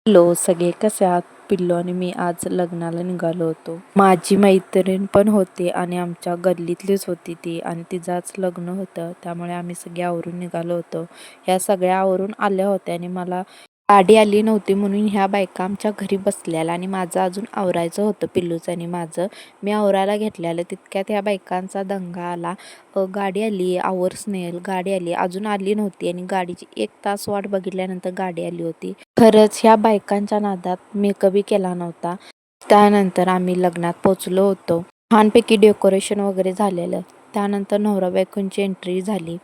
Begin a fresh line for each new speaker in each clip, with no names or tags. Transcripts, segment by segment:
Hello सगळे कसे आहात? पिल्लू आणि मी आज लग्नाला निघालो होतो. माझी मैत्रीण पण होती आणि आमच्या गल्लीतलीच होती ती आणि तिचाच लग्न होतं, त्यामुळे आम्ही सगळे आवरून निघालो होतो. ह्या सगळ्या आवरून आल्या होत्या आणि मला गाडी आली नव्हती म्हणून ह्या बायका आमच्या घरी बसलेल्या आणि माझं अजून आवरायचं होतं पिल्लूचं आणि माझं. मी आवरायला घेतलेलं तितक्यात ह्या बायकांचा दंगा आला. गाडी आली, आवर स्नेहल, गाडी आली, अजून आली नव्हती आणि गाडीची 1 तास वाट बघितल्यानंतर गाडी आली होती. खरंच ह्या बायकांच्या नादात मेकअपही केला नव्हता. त्यानंतर आम्ही लग्नात पोचलो होतो. छानपैकी डेकोरेशन वगैरे झालेलं. त्यानंतर नवरा बायकोंची एंट्री झाली.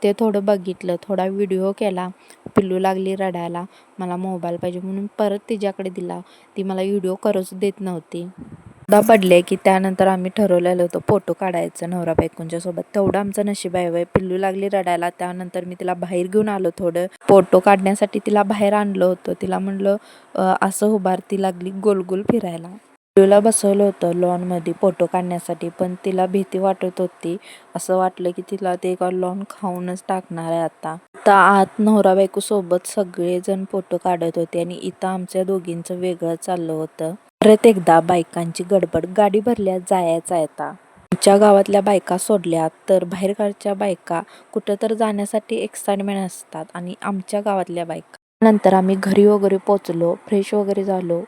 ते थोडं बघितलं, थोडा व्हिडिओ केला. पिल्लू लागली रडायला. मला मोबाईल पाहिजे म्हणून परत तिच्याकडे दिला. ती मला व्हिडिओ करूच देत नव्हती. पडले की त्यानंतर आम्ही ठरवलेलं होतं फोटो काढायचं नवरा बायकोंच्या सोबत. तेवढं आमचं नशीब आहे. पिल्लू लागली रडायला. त्यानंतर मी तिला बाहेर घेऊन आलो. थोडं फोटो काढण्यासाठी तिला बाहेर आणलं होतं. तिला म्हणलं असं उभार. ती लागली गोल गोल फिरायला. पिल्लूला बसवलं होतं लॉनमध्ये फोटो काढण्यासाठी, पण तिला भीती वाटत होती. असं वाटलं की तिला ते लॉन खाऊनच टाकणार आहे आता. आत नवरा बायको सोबत सगळेजण फोटो काढत होते आणि इथं आमच्या दोघींचं वेगळं चाललं होतं. परत एकदा बायकांची गडबड. गाडी भरल्या, जायचं आहे आता. आमच्या गावातल्या बायका सोडल्या तर बाहेरगावच्या बायका कुठं तर जाण्यासाठी एक्साइटमेंट असतात आणि आमच्या गावातल्या बायका. नंतर आम्ही घरी वगैरे पोचलो, फ्रेश वगैरे झालो.